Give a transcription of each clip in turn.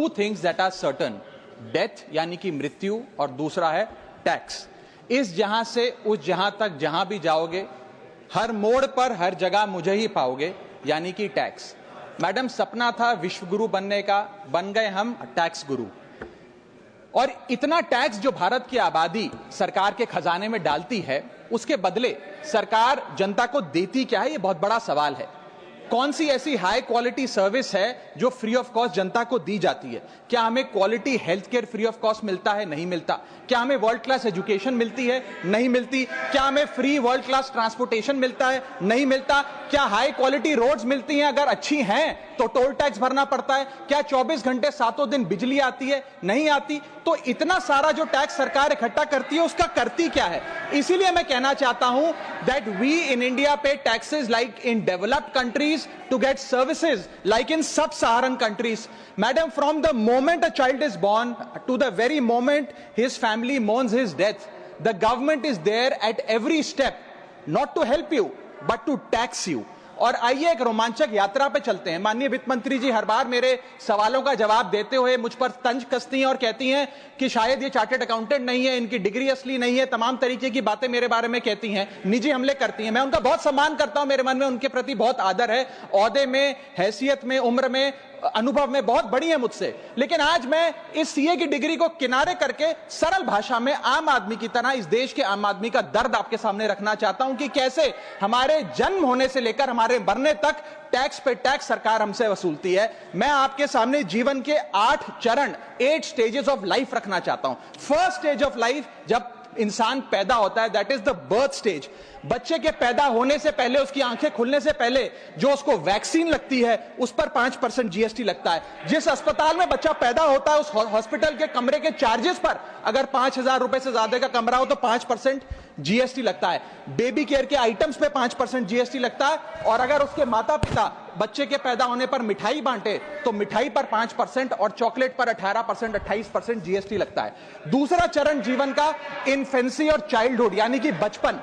To things that are certain, death यानी कि मृत्यु, और दूसरा है टैक्स। इस जहां से उस जहां तक जहां भी जाओगे, हर मोड़ पर हर जगह मुझे ही पाओगे, यानी कि टैक्स। मैडम, सपना था विश्व गुरु बनने का, बन गए हम टैक्स गुरु। और इतना टैक्स जो भारत की आबादी सरकार के खजाने में डालती है, उसके बदले सरकार जनता को देती क्या है, ये बहुत बड़ा सवाल है। कौन सी ऐसी हाई क्वालिटी सर्विस है जो फ्री ऑफ कॉस्ट जनता को दी जाती है? क्या हमें quality health care free of cost मिलता है? नहीं मिलता। क्या हमें वर्ल्ड क्लास एजुकेशन मिलती है? नहीं मिलती। क्या हमें फ्री वर्ल्ड क्लास ट्रांसपोर्टेशन मिलता है? नहीं मिलता। क्या हाई क्वालिटी रोड्स मिलती हैं? अगर अच्छी हैं तो टोल टैक्स भरना पड़ता है। क्या 24 घंटे सातों दिन बिजली आती है? नहीं आती। तो इतना सारा जो टैक्स सरकार इकट्ठा करती है, उसका करती क्या है? इसीलिए मैं कहना चाहता हूं दैट वी इन इंडिया पे taxes like in developed countries to get services like in sub-Saharan countries. Madam, from the moment a child is born to the very moment his family mourns his death, the government is there at every step, not to help you, but to tax you. और आइए एक रोमांचक यात्रा पे चलते हैं। माननीय वित्त मंत्री जी हर बार मेरे सवालों का जवाब देते हुए मुझ पर तंज कसती हैं और कहती हैं कि शायद ये चार्टर्ड अकाउंटेंट नहीं है, इनकी डिग्री असली नहीं है, तमाम तरीके की बातें मेरे बारे में कहती हैं, निजी हमले करती हैं। मैं उनका बहुत सम्मान करता हूं, मेरे मन में उनके प्रति बहुत आदर है, ओहदे में, हैसियत में, उम्र में, अनुभव में बहुत बड़ी है मुझसे। लेकिन आज मैं इस सीए की डिग्री को किनारे करके सरल भाषा में आम आदमी की तरह इस देश के आम आदमी का दर्द आपके सामने रखना चाहता हूं कि कैसे हमारे जन्म होने से लेकर हमारे मरने तक टैक्स पे टैक्स सरकार हमसे वसूलती है। मैं आपके सामने जीवन के 8 चरण, 8 स्टेजेस ऑफ लाइफ रखना चाहता हूं। फर्स्ट स्टेज ऑफ लाइफ, जब इंसान पैदा होता है, that is the birth stage. बच्चे के पैदा होने से पहले, उसकी आंखें खुलने से पहले जो उसको वैक्सीन लगती है, उस पर 5% जीएसटी लगता है। जिस अस्पताल में बच्चा पैदा होता है, उस हॉस्पिटल के कमरे के चार्जेस पर अगर 5,000 रुपए से ज्यादा का कमरा हो तो 5% जीएसटी लगता है। बेबी केयर के आइटम्स पे 5% जीएसटी लगता है। और अगर उसके माता पिता बच्चे के पैदा होने पर मिठाई बांटे तो मिठाई पर 5% और चॉकलेट पर 18%, 28% जीएसटी लगता है। दूसरा चरण जीवन का इन्फेंसी और चाइल्डहुड, यानी कि बचपन।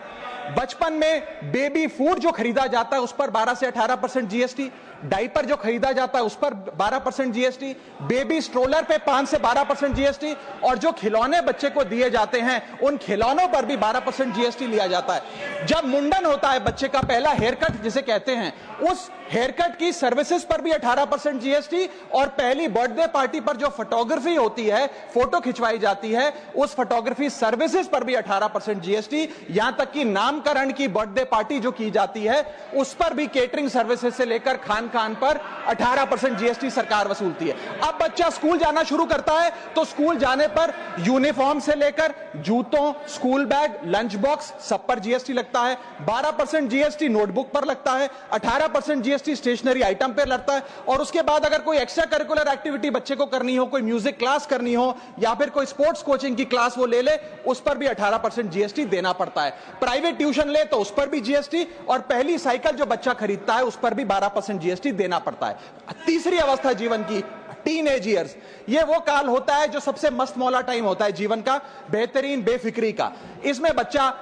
बचपन में बेबी फूड जो खरीदा जाता है उस पर 12 से 18% जीएसटी, डाइपर जो खरीदा जाता है उस पर 12% जीएसटी, बेबी स्ट्रोलर पे 5 से 12% जीएसटी, और जो खिलौने बच्चे को दिए जाते हैं उन खिलौनों पर भी 12% जीएसटी लिया जाता है। जब मुंडन होता है बच्चे का, पहला हेयर कट जिसे कहते हैं, उस हेयर कट की सर्विसेज पर भी 18% जीएसटी, और पहली बर्थडे पार्टी पर जो फोटोग्राफी होती है, फोटो खिंचवाई जाती है, उस फोटोग्राफी सर्विसेज पर भी 18% जीएसटी। यहां तक कि नामकरण की बर्थडे पार्टी जो की जाती है उस पर भी केटरिंग सर्विसेज से लेकर खान पर 18% जीएसटी सरकार वसूलती है। अब बच्चा स्कूल जाना शुरू करता है तो स्कूल जाने पर यूनिफॉर्म से लेकर जूतों, स्कूल बैग, लंच बॉक्स, सब पर जीएसटी लगता है। 12% जीएसटी नोटबुक पर लगता है, 18% जीएसटी स्टेशनरी आइटम पर लगता है। और उसके बाद अगर कोई एक्स्ट्रा करिकुलर एक्टिविटी बच्चे को करनी हो, कोई म्यूजिक क्लास करनी हो या फिर कोई स्पोर्ट्स कोचिंग की क्लास वो ले ले, उस पर भी 18% जीएसटी देना पड़ता है। प्राइवेट ट्यूशन ले तो उस पर भी जीएसटी, और पहली साइकिल जो बच्चा खरीदता है उस पर भी 12% जीएसटी देना पड़ता है। तीसरी अवस्था जीवन की, टीनेज ईयर्स, ये वो काल होता है जो सबसे मस्त मौला टाइम होता है जीवन का, बेहतरीन बेफिक्री का। इसमें बच्चा,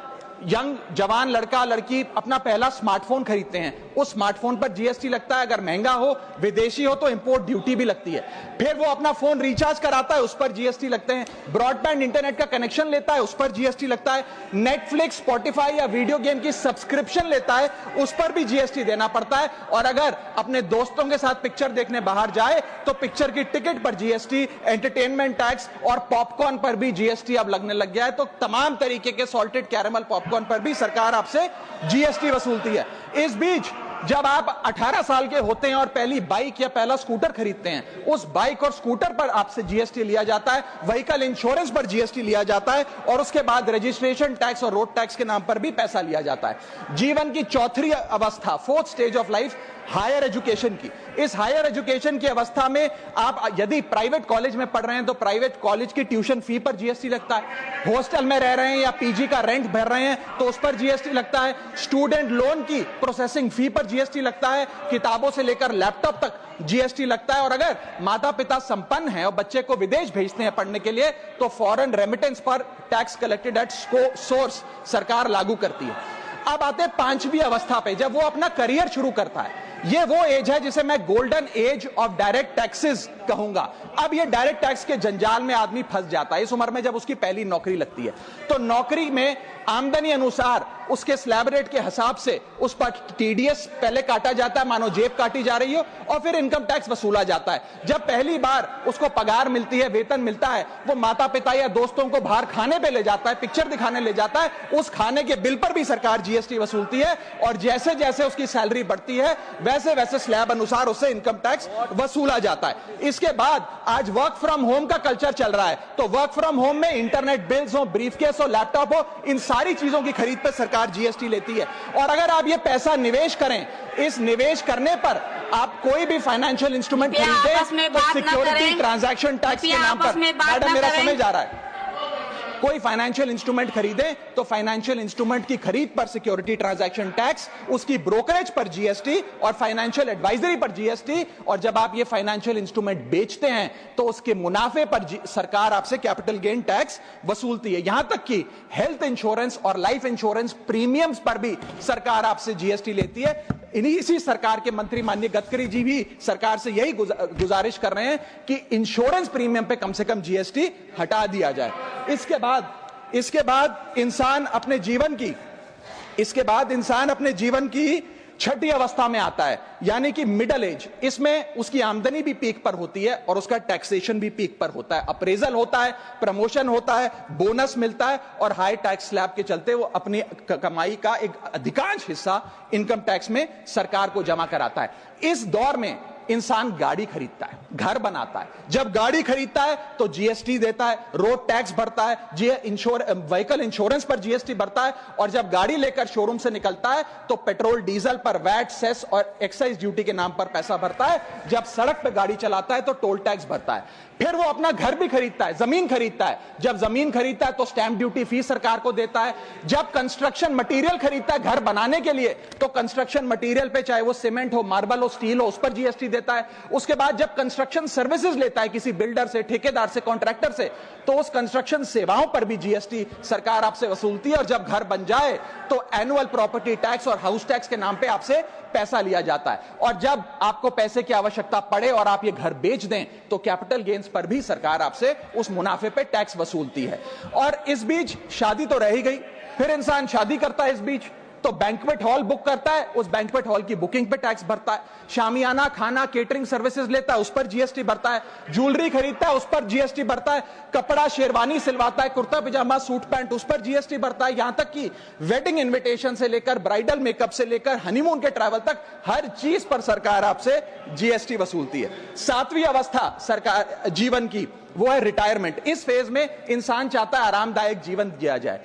यंग जवान लड़का लड़की अपना पहला स्मार्टफोन खरीदते हैं। उस स्मार्टफोन पर जीएसटी लगता है, अगर महंगा हो, विदेशी हो तो इंपोर्ट ड्यूटी भी लगती है। फिर वो अपना फोन रिचार्ज कराता है, उस पर जीएसटी लगते हैं। ब्रॉडबैंड इंटरनेट का कनेक्शन लेता है, उस पर जीएसटी लगता है। नेटफ्लिक्स, स्पॉटिफाई या वीडियो गेम की सब्सक्रिप्शन लेता है, उस पर भी जीएसटी देना पड़ता है। और अगर अपने दोस्तों के साथ पिक्चर देखने बाहर जाए तो पिक्चर की टिकट पर जीएसटी, एंटरटेनमेंट टैक्स और पॉपकॉर्न पर भी जीएसटी अब लगने लग गया है। तो तमाम तरीके के सॉल्टेड कैरेमल पॉपकॉर्न पर भी सरकार आपसे जीएसटी वसूलती है। इस बीच जब आप 18 साल के होते हैं और पहली बाइक या पहला स्कूटर खरीदते हैं, उस बाइक और स्कूटर पर आपसे जीएसटी लिया जाता है, व्हीकल इंश्योरेंस पर जीएसटी लिया जाता है, और उसके बाद रजिस्ट्रेशन टैक्स और रोड टैक्स के नाम पर भी पैसा लिया जाता है। जीवन की चौथी अवस्था, fourth stage of life, higher education की। इस हायर एजुकेशन की अवस्था में आप यदि प्राइवेट कॉलेज में पढ़ रहे हैं तो प्राइवेट कॉलेज की ट्यूशन फी पर जीएसटी लगता है। हॉस्टल में रह रहे हैं या पीजी का रेंट भर रहे हैं तो उस पर जीएसटी लगता है। स्टूडेंट लोन की प्रोसेसिंग फी पर जीएसटी लगता है। किताबों से लेकर लैपटॉप तक जीएसटी लगता है। और अगर माता पिता संपन्न हैं और बच्चे को विदेश भेजते हैं पढ़ने के लिए तो फॉरेन रेमिटेंस पर टैक्स कलेक्टेड एट सोर्स सरकार लागू करती है। अब आते हैं 5वीं अवस्था पे, जब वो अपना करियर शुरू करता है। ये वो एज है जिसे मैं golden age of direct taxes कहूंगा। अब ये डायरेक्ट टैक्स के जंजाल में आदमी फंस जाता है इस उम्र में, जब उसकी पहली नौकरी लगती है। तो नौकरी में आमदनी अनुसार उसके स्लैब रेट के हिसाब से उस पर टीडीएस पहले काटा जाता है, मानो जेब काटी जा रही हो, और फिर इनकम टैक्स वसूला जाता है। जब पहली बार उसको पगार मिलती है, वेतन मिलता है, वो माता पिता या दोस्तों को बाहर खाने पे ले जाता है, पिक्चर दिखाने ले जाता है, उस खाने के बिल पर भी सरकार जीएसटी वसूलती है। और जैसे जैसे उसकी सैलरी बढ़ती है वैसे वैसे स्लैब अनुसार उससे इनकम टैक्स वसूला जाता है। इसके बाद आज वर्क फ्रॉम होम का कल्चर चल रहा है, तो वर्क फ्रॉम होम में इंटरनेट बिल्स हो, ब्रीफकेस हो, लैपटॉप हो, इन सारी चीजों की खरीद पर सरकार जीएसटी लेती है। और अगर आप ये पैसा निवेश करें, इस निवेश करने पर आप कोई भी फाइनेंशियल इंस्ट्रूमेंट खरीदें तो सिक्योरिटी ट्रांजैक्शन टैक्स के नाम पर, मैडम मेरा समय जा रहा है, कोई फाइनेंशियल इंस्ट्रूमेंट खरीदे तो फाइनेंशियल इंस्ट्रूमेंट की खरीद पर सिक्योरिटी ट्रांजैक्शन टैक्स, उसकी ब्रोकरेज पर जीएसटी और फाइनेंशियल एडवाइजरी पर जीएसटी, और जब आप ये फाइनेंशियल इंस्ट्रूमेंट बेचते हैं तो उसके मुनाफे पर सरकार आपसे कैपिटल गेन टैक्स वसूलती है। यहां तक कि हेल्थ इंश्योरेंस और लाइफ इंश्योरेंस प्रीमियम्स पर भी सरकार आपसे जीएसटी लेती है। इसी सरकार के मंत्री माननीय गडकरी जी भी सरकार से यही गुजारिश कर रहे हैं कि इंश्योरेंस प्रीमियम पे कम से कम जीएसटी हटा दिया जाए। इसके बाद इंसान अपने जीवन की छठी अवस्था में आता है, यानी कि मिडिल एज। इसमें उसकी आमदनी भी पीक पर होती है और उसका टैक्सेशन भी पीक पर होता है, अप्रेजल होता है, प्रमोशन होता है, बोनस मिलता है, और हाई टैक्स स्लैब के चलते वो अपनी कमाई का एक अधिकांश हिस्सा इनकम टैक्स में सरकार को जमा कराता है। इस दौर में इंसान गाड़ी खरीदता है, घर बनाता है। जब गाड़ी खरीदता है तो जीएसटी देता है, रोड टैक्स भरता है, व्हीकल इंश्योरेंस पर जीएसटी भरता है, और जब गाड़ी लेकर शोरूम से निकलता है तो पेट्रोल डीजल पर वैट, सेस और एक्साइज ड्यूटी के नाम पर पैसा भरता है। जब सड़क पर गाड़ी चलाता है तो टोल टैक्स भरता है। फिर वो अपना घर भी खरीदता है, जमीन खरीदता है। जब जमीन खरीदता है तो स्टैंप ड्यूटी फीस सरकार को देता है। जब कंस्ट्रक्शन मटेरियल खरीदता है घर बनाने के लिए तो कंस्ट्रक्शन मटेरियल पे, चाहे वो सीमेंट हो, मार्बल हो, स्टील हो, उस पर जीएसटी देता है। उसके बाद जब कंस्ट्रक्शन सर्विसेज लेता है किसी बिल्डर से, ठेकेदार से, कॉन्ट्रैक्टर से, तो उस कंस्ट्रक्शन सेवाओं पर भी जीएसटी सरकार आपसे वसूलती है। और जब घर बन जाए तो एनुअल प्रॉपर्टी टैक्स और हाउस टैक्स के नाम पे आपसे पैसा लिया जाता है। और जब आपको पैसे की आवश्यकता पड़े और आप ये घर बेच दें तो कैपिटल गेन्स पर भी सरकार आपसे उस मुनाफे पे टैक्स वसूलती है। और इस बीच शादी तो रह ही गई, फिर इंसान शादी करता है, इस बीच तो बैंक्वेट हॉल बुक करता है, उस बैंक्वेट हॉल की बुकिंग पे टैक्स भरता है। शामियाना, खाना, केटरिंग सर्विसेज लेता है, उस पर जीएसटी भरता है। ज्वेलरी खरीदता है, उस पर जीएसटी भरता है। कपड़ा, शेरवानी सिलवाता है, कुर्ता पजामा, सूट पैंट, उस पर जीएसटी भरता है। यहां तक कि वेडिंग इनविटेशन से लेकर, ब्राइडल मेकअप से लेकर, हनीमून के ट्रैवल तक हर चीज पर सरकार आपसे जीएसटी वसूलती है। सातवीं अवस्था सरकार जीवन की वो है रिटायरमेंट। इस फेज में इंसान चाहता है आरामदायक जीवन जिया जाए,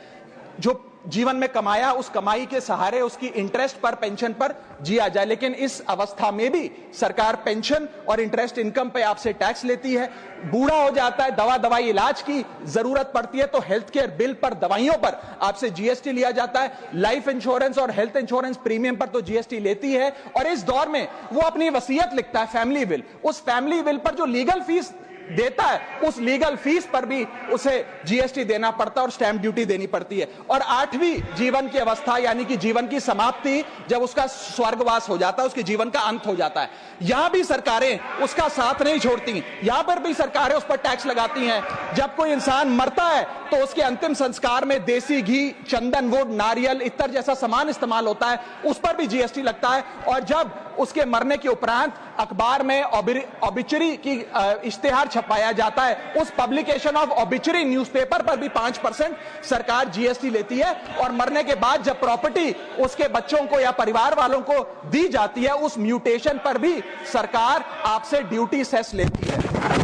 जो जीवन में कमाया उस कमाई के सहारे उसकी इंटरेस्ट पर, पेंशन पर जिया जाए। लेकिन इस अवस्था में भी सरकार पेंशन और इंटरेस्ट इनकम पे आपसे टैक्स लेती है। बूढ़ा हो जाता है, दवाई इलाज की जरूरत पड़ती है तो हेल्थ केयर बिल पर, दवाइयों पर आपसे जीएसटी लिया जाता है। लाइफ इंश्योरेंस और हेल्थ इंश्योरेंस प्रीमियम पर तो जीएसटी लेती है। और इस दौर में वो अपनी वसीयत लिखता है, फैमिली विल। उस फैमिली विल पर जो लीगल फीस देता है, उस लीगल फीस पर भी उसे जीएसटी देना पड़ता है और स्टैंप ड्यूटी देनी पड़ती है। और आठवीं जीवन की अवस्था, यानी कि जीवन की समाप्ति, जब उसका स्वर्गवास हो जाता है, उसके जीवन का अंत हो जाता है, यहां भी सरकारें उसका साथ नहीं छोड़ती। यहां पर भी सरकारें उस पर टैक्स लगाती हैं। जब कोई इंसान मरता है तो उसके अंतिम संस्कार में देसी घी, चंदन वुड, नारियल, इत्तर जैसा सामान इस्तेमाल होता है, उस पर भी जीएसटी लगता है। और जब उसके मरने के उपरांत अखबार में ऑबिचरी की इश्तेहार छपाया जाता है, उस पब्लिकेशन ऑफ ऑबिचरी न्यूज़पेपर पर भी 5% सरकार जीएसटी लेती है। और मरने के बाद जब प्रॉपर्टी उसके बच्चों को या परिवार वालों को दी जाती है, उस म्यूटेशन पर भी सरकार आपसे ड्यूटी सेस लेती है।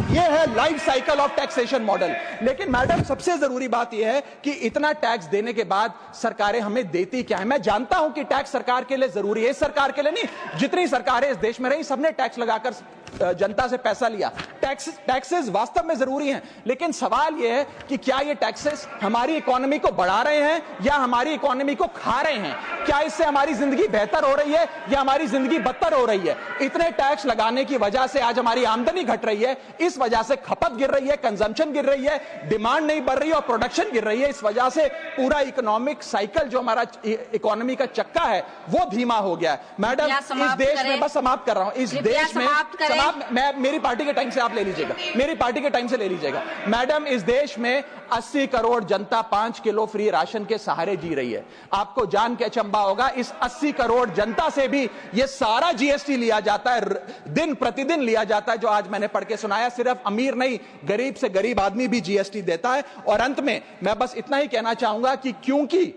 यह है life cycle of taxation model. लेकिन मैडम, सबसे जरूरी बात यह है कि इतना टैक्स देने के बाद सरकारें हमें देती क्या है। मैं जानता हूं कि टैक्स सरकार के लिए जरूरी है, इस सरकार के लिए नहीं, जितनी सरकारें इस देश में रही सबने टैक्स लगाकर जनता से पैसा लिया। टैक्सेस वास्तव में जरूरी हैं, लेकिन सवाल यह है कि क्या ये टैक्सेस हमारी इकोनॉमी को बढ़ा रहे हैं या हमारी इकोनॉमी को खा रहे हैं? क्या इससे हमारी जिंदगी बेहतर हो रही है या हमारी जिंदगी बदतर हो रही है? इतने टैक्स लगाने की वजह से आज हमारी आमदनी घट रही है, इस वजह से खपत गिर रही है, कंजम्पशन गिर रही है, डिमांड नहीं बढ़ रही है और प्रोडक्शन गिर रही है। इस वजह से पूरा इकोनॉमिक साइकिल जो हमारा इकोनॉमी का चक्का है वो धीमा हो गया है। मैडम, इस देश में, बस समाप्त कर रहा हूं, इस देश में मैं मेरी पार्टी के टाइम से आप ले लीजिएगा, मेरी पार्टी के टाइम से ले लीजिएगा। मैडम, इस देश में 80 करोड़ जनता 5 किलो फ्री राशन के सहारे जी रही है। आपको जान के अचंभा होगा, इस 80 करोड़ जनता से भी ये सारा जीएसटी लिया जाता है, दिन प्रतिदिन लिया जाता है, जो आज मैंने पढ़ के सुनाया। सिर्फ अमीर नहीं, गरीब से गरीब आदमी भी जीएसटी देता है। और अंत में मैं बस इतना ही कहना चाहूंगा कि क्योंकि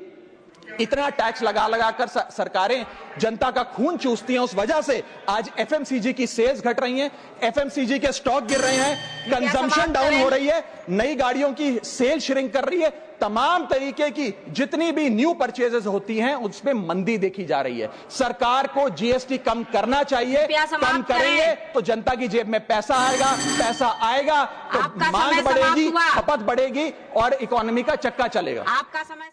इतना टैक्स लगा लगाकर सरकारें जनता का खून चूसती हैं, उस वजह से आज एफएमसीजी की सेल्स घट रही हैं, एफएमसीजी के स्टॉक गिर रहे हैं, कंजम्पशन डाउन हो रही है, नई गाड़ियों की सेल श्रिंक कर रही है, तमाम तरीके की जितनी भी न्यू परचेजेस होती हैं उसमें मंदी देखी जा रही है। सरकार को जीएसटी कम करना चाहिए, कम करेंगे तो जनता की जेब में पैसा आएगा तो मांग बढ़ेगी, खपत बढ़ेगी और इकोनॉमी का चक्का चलेगा। आपका समय